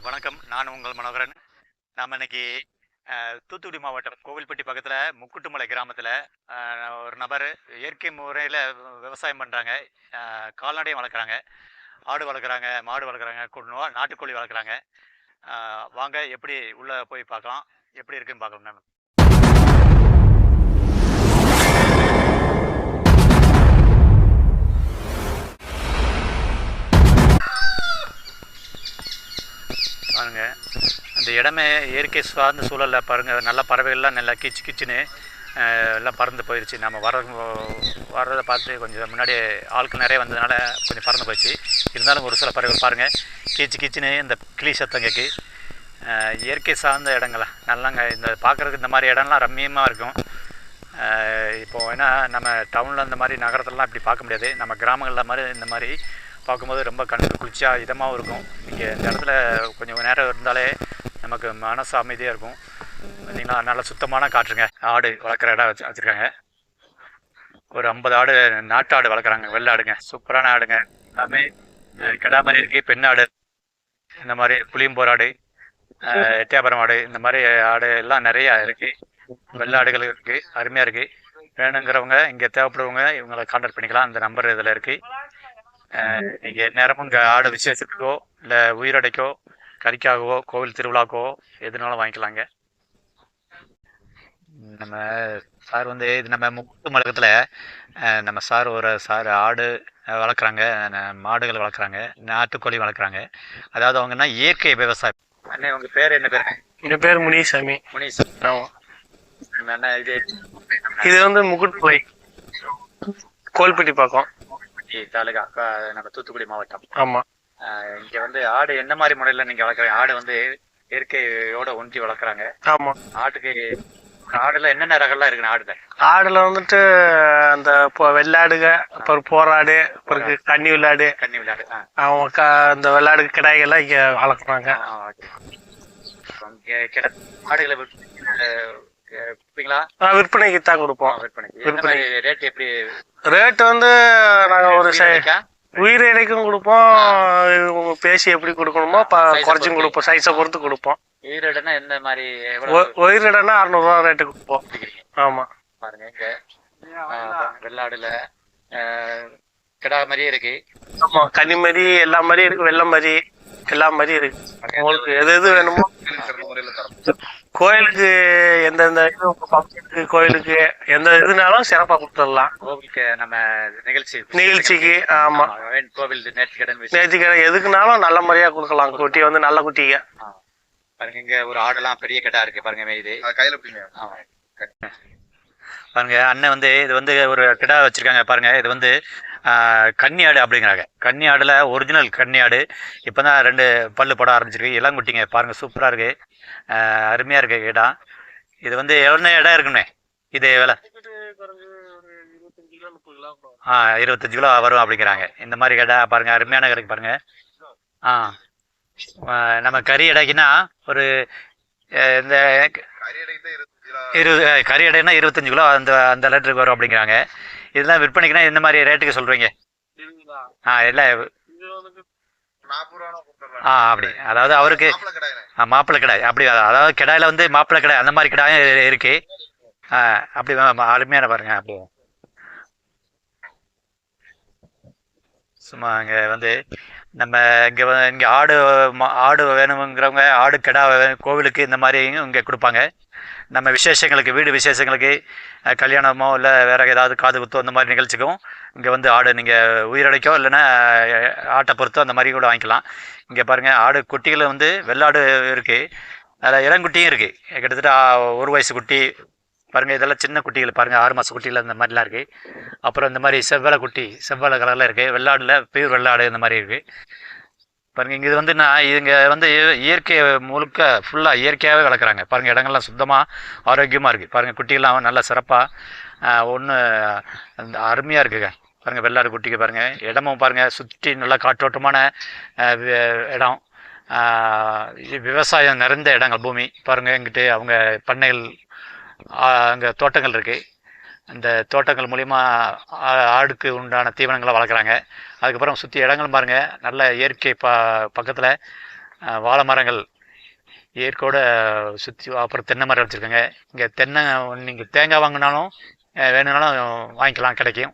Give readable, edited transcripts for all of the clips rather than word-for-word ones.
வணக்கம். நான் உங்கள் மனோகரன். நாம இன்னைக்கு தூத்துக்குடி மாவட்டம் கோவில்பட்டி பக்கத்துல முக்குட்டுமலை கிராமத்துல அ ஒரு நபர் இயற்கை முறையில விவசாயம் பண்றாங்க. கால்நடையும் வளர்க்குறாங்க. ஆடு வளர்க்குறாங்க, மாடு வளர்க்குறாங்க, நாட்டுக்கோழி வளர்க்குறாங்க. அ வாங்க எப்படி உள்ள போய் பார்க்கலாம். எப்படி இருக்குன்னு பார்க்கலாம் நம்ம. பாருங்க. அந்த இடமே இயற்கை சார்ந்த சூழல்ல பாருங்க. நல்ல பறவைகள்லாம் நல்லா கிச்சு கிச்சுன்னு எல்லாம் பறந்து போயிடுச்சு. நம்ம வர்றதை பார்த்து கொஞ்சம் முன்னாடி ஆட்கள் நிறைய வந்ததுனால கொஞ்சம் பறந்து போயிடுச்சு. இருந்தாலும் ஒரு சில பறவைகள் பாருங்கள் கீச்சு கீச்சுன்னு இந்த கிளி சத்தம் கேட்கு. இயற்கை சார்ந்த இடங்களா நல்லாங்க. இந்த பார்க்குறதுக்கு இந்த மாதிரி இடம்லாம் ரம்மியமாக இருக்கும். இப்போது ஏன்னா நம்ம டவுனில் இந்த மாதிரி நகரத்துலலாம் இப்படி பார்க்க முடியாது. நம்ம கிராமங்களில் மாதிரி இந்த மாதிரி பார்க்கும்போது ரொம்ப கண்ணுக்கு குளிர்ச்சியாக இதமாகவும் இருக்கும். நீங்கள் இந்த இடத்துல கொஞ்சம் நேரம் இருந்தாலே நமக்கு மனசு அமைதியாக இருக்கும். பார்த்தீங்களா, நல்ல சுத்தமான காற்றுங்க. ஆடு வளர்க்குற இடம் வச்சுருக்காங்க. ஒரு 50 ஆடு நாட்டு ஆடு வளர்க்குறாங்க. வெள்ளை ஆடுங்க, சூப்பரான ஆடுங்க. எல்லாமே கிடா மாதிரி இருக்குது. பெண் ஆடு, இந்த மாதிரி புளியம்போர் ஆடு, எட்டியாபுரம் ஆடு, இந்த மாதிரி ஆடு எல்லாம் நிறையா இருக்குது. வெள்ளை ஆடுகள் இருக்குது, அருமையாக இருக்குது. வேணுங்கிறவங்க இங்கே தேவைப்படுறவங்க இவங்களை கான்டாக்ட் பண்ணிக்கலாம். அந்த நம்பர் இதில் இருக்குது. நீங்கள் நேரமும் இங்கே ஆடு விசேஷத்துக்கோ இல்லை உயிரடைக்கோ கறிக்காகவோ கோவில் திருவிழாக்கோ எதுனாலும் வாங்கிக்கலாங்க. நம்ம சார் வந்து இது நம்ம முக்கூட்டு மலகத்தில் நம்ம சார் ஆடு வளர்க்குறாங்க, மாடுகள் வளர்க்குறாங்க, நாட்டுக்கோழி வளர்க்குறாங்க. அதாவது அவங்கன்னா இயற்கை விவசாயம். அண்ணே உங்கள் பேர் என்ன பேர்? என் பேர் முனிசாமி. முனிசாமி. ஆமாம். அண்ணா இது வந்து முக்குட்புலை, கோல்பட்டி பக்கம், தாலுகா, நம்ம தூத்துக்குடி மாவட்டம். ஆமாம். இங்கே வந்து ஆடு என்ன மாதிரி முறையில் நீங்கள் வளர்க்குறீங்க? ஆடு வந்து இயற்கையோட ஒன்றி வளர்க்குறாங்க. ஆமாம். ஆடுல என்னென்ன ரகம்லாம் இருக்குண்ணா? ஆடுல வந்துட்டு அந்த வெள்ளாடுக, அப்புறம் போராடு, அப்புறம் கன்னி வெள்ளாடு, அவங்க அந்த வெள்ளாடு கிடாய்கள்லாம் இங்கே வளர்க்குறாங்க. ஆடுகளை விற்பனைக்கு தான் கொடுப்போம். ரேட் எப்படி? ரேட் வந்து நாங்கள் ஒரு உயிரிழைக்கும் கொடுப்போம். பேசி எப்படி கொடுக்கணுமோ குறைச்சும் கொடுப்போம். சைஸை பொறுத்து கொடுப்போம். உயிரிடனா எந்த மாதிரி? உயிரிடனா 600 ரூபா ரேட்டு கொடுப்போம். ஆமா பாருங்க, இங்க வெள்ளாடுல கிடா மாதிரியே இருக்கு. ஆமா, கனி மாதிரி எல்லா மாதிரி இருக்கு, வெள்ளை மாதிரி எல்லா மாதிரி இருக்கு. உங்களுக்கு எது எது வேணுமோ கோயிலுக்கு எந்தெந்த கோயிலுக்கு எந்த இதுனாலும் சிறப்பா கொடுத்துடலாம். கோவிலுக்கு நம்ம நிகழ்ச்சிக்கு ஆமா, கோவில் நேர்த்திக்கடன் எதுக்குனாலும் நல்ல முறையா கொடுக்கலாம். குட்டி வந்து நல்ல குட்டிங்க பாருங்க. இங்க ஒரு ஆடெல்லாம் பெரிய கெட்டா இருக்கு பாருங்க. இது கையில பாருங்க. அண்ணன் வந்து இது வந்து ஒரு கிடா வச்சிருக்காங்க பாருங்க. இது வந்து கன்னி ஆடு அப்படிங்கிறாங்க. கன்னி ஆடுல ஒரிஜினல் கன்னி ஆடு. இப்போ தான் 2 பல்லு போட ஆரம்பிச்சிருக்கு. இளங்குட்டிங்க பாருங்க, சூப்பராக இருக்கு, அருமையாக இருக்கு கிடா. இது வந்து எவ்வளோ இடம் இருக்குண்ணே? இது விலை 25 கிலோ வரும் அப்படிங்கிறாங்க. இந்த மாதிரி கடை பாருங்க, அருமையான கடைக்கு பாருங்க. நம்ம கறி இடைக்குன்னா ஒரு இந்த கறி இடைன்னா 25 கிலோ அந்த லிட்டருக்கு வரும் அப்படிங்கிறாங்க. இதெல்லாம் விற்பனைக்குன்னா இந்த மாதிரி ரேட்டுக்கு சொல்றீங்க? எல்லாம் அப்படி. அதாவது அவருக்கு மாப்பிள்ளை கிடாய் அப்படி, அதாவது கிடாயில வந்து மாப்பிள்ளை கிடாய் அந்த மாதிரி கிடாயும் இருக்கு. அப்படி அருமையான பாருங்க. அப்படி சும்மா இங்கே வந்து நம்ம இங்கே ஆடு வேணுங்கிறவங்க ஆடு கிடா கோவிலுக்கு இந்த மாதிரியும் இங்கே கொடுப்பாங்க. நம்ம விசேஷங்களுக்கு, வீடு விசேஷங்களுக்கு, கல்யாணமோ இல்லை வேறு ஏதாவது காது குத்தோ அந்த மாதிரி நிகழ்ச்சிக்கும் இங்கே வந்து ஆடு நீங்கள் உயிரடைக்கோ இல்லைன்னா ஆட்டை பொறுத்தோ அந்த மாதிரி கூட வாங்கிக்கலாம். இங்கே பாருங்கள், ஆடு குட்டிகள் வந்து வெள்ளாடு இருக்குது, அதில் இளங்குட்டியும் இருக்குது. கிட்டத்தட்ட 1 வயசு குட்டி பாருங்கள். இதெல்லாம் சின்ன குட்டிகள் பாருங்கள், 6 மாத குட்டியில் இந்த மாதிரிலாம் இருக்குது. அப்புறம் இந்த மாதிரி செவ்வாழை குட்டி, செவ்வாழை கலரில் இருக்குது. வெள்ளாடில் பியூர் வெள்ளாடு இந்த மாதிரி இருக்குது பாருங்கள். இங்கே இது வந்து இங்கே வந்து இயற்கை முழுக்க ஃபுல்லாக இயற்கையாகவே வளர்க்குறாங்க பாருங்கள். இடங்கள்லாம் சுத்தமாக ஆரோக்கியமாக இருக்குது பாருங்கள். குட்டிகள்லாம் நல்லா சிறப்பாக அந்த அருமையாக இருக்குங்க பாருங்கள். வெள்ளாடு குட்டிக்கு பாருங்கள். இடமும் பாருங்கள், சுற்றி நல்லா காற்றோட்டமான இடம், விவசாயம் நிறைந்த இடங்கள், பூமி பாருங்கள். எங்கிட்ட அவங்க பண்ணைகள், அங்கே தோட்டங்கள் இருக்குது. அந்த தோட்டங்கள் மூலிமா ஆடுக்கு உண்டான தீவனங்களை வளர்க்குறாங்க. அதுக்கப்புறம் சுற்றி இடங்களும் பாருங்கள், நல்ல இயற்கை பக்கத்தில் வாழை மரங்கள் ஏற்கோட சுற்றி, அப்புறம் தென்னை மரம் வச்சுருக்காங்க. இங்கே தென்னை நீங்கள் தேங்காய் வாங்கினாலும் வேணும்னாலும் வாங்கிக்கலாம், கிடைக்கும்.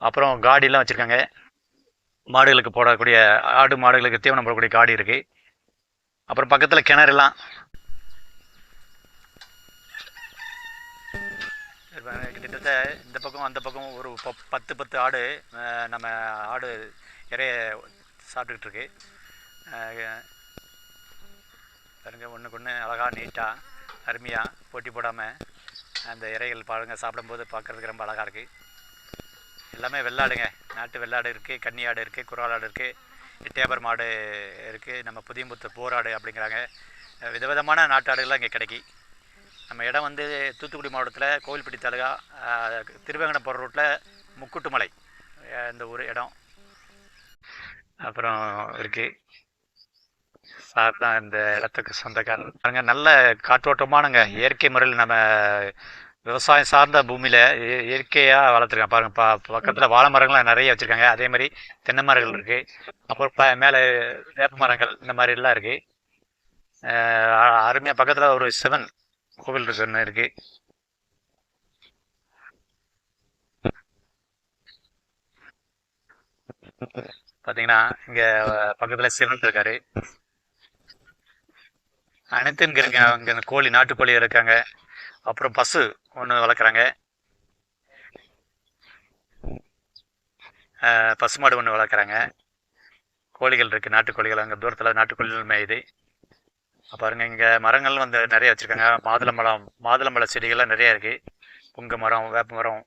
அப்புறம் காடிலாம் வச்சுருக்காங்க. மாடுகளுக்கு போடக்கூடிய ஆடு மாடுகளுக்கு தீவனம் போடக்கூடிய காடி இருக்குது. அப்புறம் பக்கத்தில் கிணறுலாம். கிட்டத்தட்ட இந்த பக்கம் அந்த பக்கம் ஒரு 10 ஆடு, நம்ம ஆடு இறைய சாப்பிட்டுக்கிட்டு இருக்கு. பாருங்க, ஒன்றுக்கு ஒன்று அழகாக நீட்டாக அருமையாக போட்டி போடாமல் அந்த இறைகள் பாருங்க சாப்பிடும்போது பார்க்குறதுக்கு ரொம்ப அழகாக இருக்குது. எல்லாமே வெள்ளாடுங்க, நாட்டு வெள்ளாடு இருக்குது, கன்னி ஆடு இருக்குது, குறால் ஆடு இருக்குது, எட்டயபுரம் மாடு இருக்குது, நம்ம புதியம்புத்தூர் போராடு அப்படிங்கிறாங்க. விதவிதமான நாட்டு ஆடுகள்லாம் இங்கே கிடைக்கும். நம்ம இடம் வந்து தூத்துக்குடி மாவட்டத்தில் கோவில்பட்டி தாலுகா, திருவேங்கடம் போகிற ரூட்டில் முக்குட்டுமலை இந்த ஊர் இடம். அப்புறம் இருக்குது சார் தான் இந்த இடத்துக்கு சொந்தக்காரர். பாருங்க, நல்ல காற்றோட்டமானங்க இயற்கை முறையில் நம்ம விவசாயம் சார்ந்த பூமியில் இயற்கையாக வளர்த்துருக்காங்க. பாருங்கள், பக்கத்தில் வாழை மரங்கள்லாம் நிறைய வச்சுருக்காங்க. அதே மாதிரி தென்னை மரங்கள் இருக்குது. அப்புறம் மேலே வேப்ப மரங்கள் இந்த மாதிரிலாம் இருக்குது. அருமையாக பக்கத்தில் ஒரு சிவன் கோவில் ஒன்று இருக்குது. பார்த்தீங்கன்னா இங்கே பக்கத்தில் சிவன் இருக்காரு. அனைத்தும் இங்கே இருக்காங்க. அங்கே கோழி, நாட்டுக்கோழி இருக்காங்க. அப்புறம் பசு ஒன்று வளர்க்குறாங்க, பசுமாடு ஒன்று வளர்க்குறாங்க. கோழிகள் இருக்குது, நாட்டுக்கோழிகள். அங்கே தூரத்தில் நாட்டுக்கோழிகள் மேயுது. பாருங்கள், இங்கே மரங்கள் வந்து நிறைய வச்சுருக்காங்க. மாதுளம்பழ செடிகள்லாம் நிறையா இருக்குது. புங்க மரம், வேப்ப மரம்,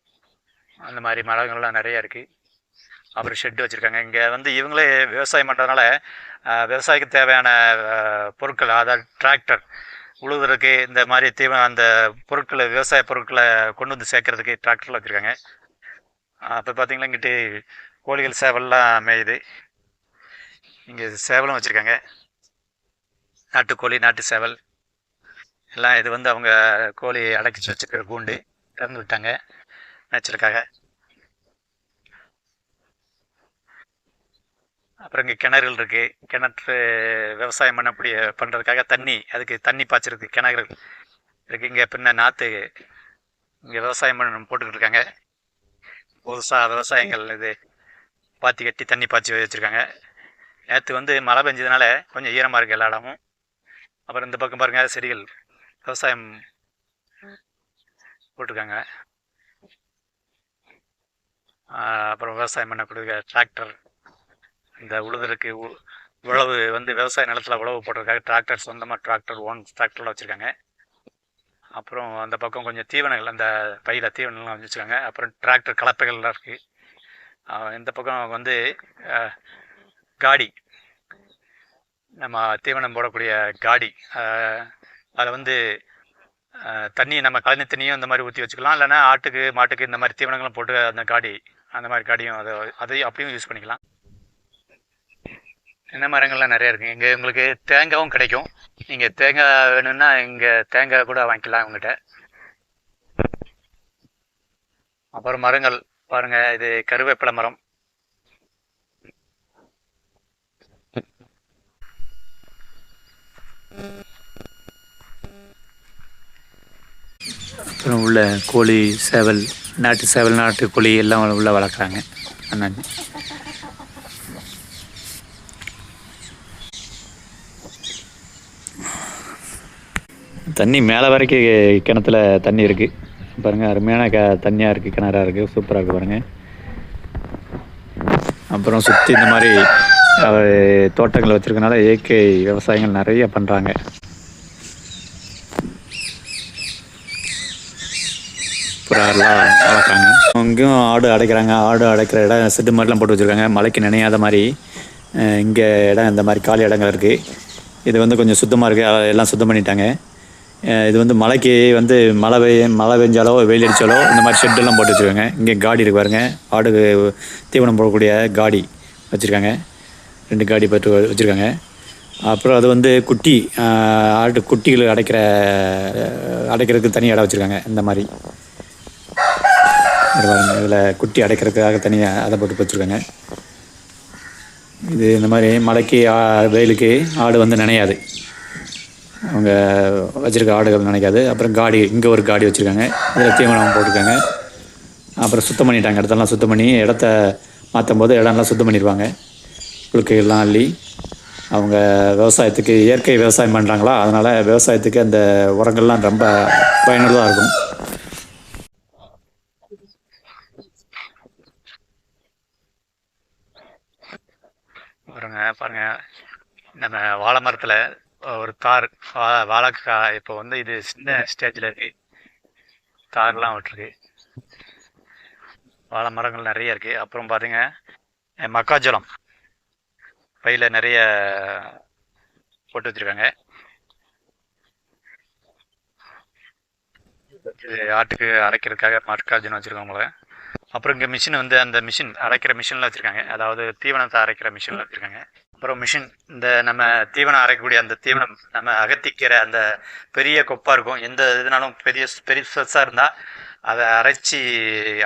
அந்த மாதிரி மரங்கள்லாம் நிறையா இருக்குது. அப்புறம் ஷெட்டு வச்சுருக்காங்க. இங்கே வந்து இவங்களே விவசாயம் பண்ணுறதுனால விவசாயத்துக்கு தேவையான பொருட்கள், அதாவது டிராக்டர் உழுவுறதுக்கு, இந்த மாதிரி அந்த பொருட்களை, விவசாய பொருட்களை கொண்டு வந்து சேர்க்கறதுக்கு டிராக்டரில் வச்சுருக்காங்க. அப்போ பார்த்தீங்கன்னா இங்கிட்டு கோழிகள், சேவல்லாம் மேயுது. இங்கே சேவலும் வச்சுருக்காங்க, நாட்டுக்கோழி, நாட்டு சேவல் எல்லாம். இது வந்து அவங்க கோழி அடக்கி வச்சுருக்கிற கூண்டு, திறந்து விட்டாங்க மேய்ச்சலுக்காக. அப்புறம் இங்கே கிணறுகள் இருக்குது. கிணற்று விவசாயம் பண்ணுறதுக்காக அதுக்கு தண்ணி பாய்ச்சறதுக்கு கிணறுகள் இருக்குது. இங்கே பின்ன நாற்று இங்கே விவசாயம் போட்டுக்கிட்டு இருக்காங்க. புதுசாக விவசாயங்கள் இது பாத்தி கட்டி தண்ணி பாய்ச்சி வச்சுருக்காங்க. நேற்று வந்து மழை பெஞ்சதுனால கொஞ்சம் ஈரமாக இருக்குது எல்லா இடமும். அப்புறம் இந்த பக்கம் பாருங்கள், செடிகள் விவசாயம் போட்டிருக்காங்க. அப்புறம் விவசாயம் பண்ணக்கூடிய டிராக்டர், இந்த உழுதுறதுக்கு உழவு வந்து விவசாய நிலத்தில் உழவு போடுறதுக்காக டிராக்டர், சொந்தமாக டிராக்டர், ஓன் டிராக்டரில் வச்சுருக்காங்க. அப்புறம் அந்த பக்கம் கொஞ்சம் தீவனங்கள், அந்த பையில் தீவனங்கள்லாம் வச்சுருக்காங்க. அப்புறம் டிராக்டர் கலப்பைகள்லாம் இருக்குது. இந்த பக்கம் வந்து காடி, நம்ம தீவனம் போடக்கூடிய காடி, அதில் வந்து தண்ணி, நம்ம கழனி தண்ணியும் இந்த மாதிரி ஊற்றி வச்சுக்கலாம். இல்லைன்னா ஆட்டுக்கு, மாட்டுக்கு இந்த மாதிரி தீவனங்களும் போட்டு அந்த மாதிரி காடியும் அதையும் அப்படியும் யூஸ் பண்ணிக்கலாம். தென்னை மரங்கள்லாம் நிறையா இருக்குது. இங்கே உங்களுக்கு தேங்காயும் கிடைக்கும். நீங்கள் தேங்காய் வேணும்னா இங்கே தேங்காய் கூட வாங்கிக்கலாம் இவங்ககிட்ட. அப்புறம் மரங்கள் பாருங்கள், இது கருவேப்பிலை மரம். அப்புறம் உள்ள கோழி, சேவல், நாட்டு சேவல், நாட்டு கோழி எல்லாம் உள்ள வளர்க்குறாங்க அண்ணன். தண்ணி மேலே வரைக்கும் கிணத்துல தண்ணி இருக்குது. பாருங்கள், அருமையான தண்ணியாக இருக்குது, கிணறாக இருக்குது, சூப்பராக இருக்குது பாருங்கள். அப்புறம் சுற்றி இந்த மாதிரி தோட்டங்கள் வச்சுருக்கனால இயற்கை விவசாயங்கள் நிறைய பண்ணுறாங்க. புறாலாம் வளர்க்குறாங்க. அங்கேயும் ஆடு அடைக்கிறாங்க. ஆடு அடைக்கிற இடம் செட்டு மாதிரிலாம் போட்டு வச்சுருக்காங்க, மழைக்கு நினையாத மாதிரி. இங்கே இடம் இந்த மாதிரி காலி இடங்கள் இருக்குது. இது வந்து கொஞ்சம் சுத்தமாக இருக்குது, எல்லாம் சுத்தம் பண்ணிட்டாங்க. இது வந்து மழைக்கு வந்து மழை பெஞ்சாலோ வெயில் அடித்தாலோ இந்த மாதிரி ஷெட்டெல்லாம் போட்டு வச்சுருக்காங்க. இங்கே காடி இருக்கு பாருங்க, ஆடுக்கு தீவனம் போடக்கூடிய காடி வச்சுருக்காங்க. 2 காடி பட்டு வச்சுருக்காங்க. அப்புறம் அது வந்து ஆட்டு குட்டிகள் அடைக்கிறதுக்கு தனியாக இடம் வச்சுருக்காங்க. இந்த மாதிரி பாருங்க, இதில் குட்டி அடைக்கிறதுக்காக தனியாக அதை போட்டு வச்சுருக்காங்க. இது இந்த மாதிரி மழைக்கு வெயிலுக்கு ஆடு வந்து நனையாது. அவங்க வச்சுருக்க ஆடுகள் நினைக்காது. அப்புறம் காடி, இங்கே ஒரு காடி வச்சுருக்காங்க, இதில் தீவனம் போட்டிருக்காங்க. அப்புறம் சுத்தம் பண்ணிட்டாங்க, இடத்தெல்லாம் சுத்தம் பண்ணி இடத்த மாற்றும் போது இடம்லாம் சுத்தம் பண்ணிடுவாங்க. புழுக்கையெல்லாம் அள்ளி அவங்க விவசாயத்துக்கு இயற்கை விவசாயம் பண்ணுறாங்களா, அதனால் விவசாயத்துக்கு அந்த உரங்கள்லாம் ரொம்ப பயனுள்ளதாக இருக்கும். பாருங்கள், நம்ம வாழை மரத்தில் ஒரு தார் வாழைக்காய் இப்போ வந்து இது சின்ன ஸ்டேஜில் இருக்குது. தார்லாம் விட்டுருக்கு. வாழை மரங்கள் நிறைய இருக்குது. அப்புறம் பாருங்க, மக்காச்சோளம் பையில் நிறைய போட்டு வச்சுருக்காங்க. இது ஆட்டுக்கு அரைக்கிறதுக்காக மக்காச்சோளம் வச்சுருக்காங்கள. அப்புறம் இங்கே மிஷின் வந்து அந்த மிஷின் அரைக்கிற மிஷினில் வச்சுருக்காங்க, அதாவது தீவனத்தை அரைக்கிற மிஷினில் வச்சுருக்காங்க. அப்புறம் மிஷின் இந்த நம்ம தீவனம் அரைக்கக்கூடிய அந்த தீவனம் நம்ம அகத்திக்கிற அந்த பெரிய கொப்பாக இருக்கும், எந்த இதுனாலும் பெருசாக இருந்தால் அதை அரைச்சி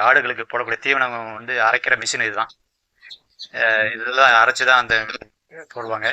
ஆடுகளுக்கு போடக்கூடிய தீவனம் வந்து அரைக்கிற மிஷின் இதுதான். இதெல்லாம் அரைச்சி தான் அந்த போடுவாங்க.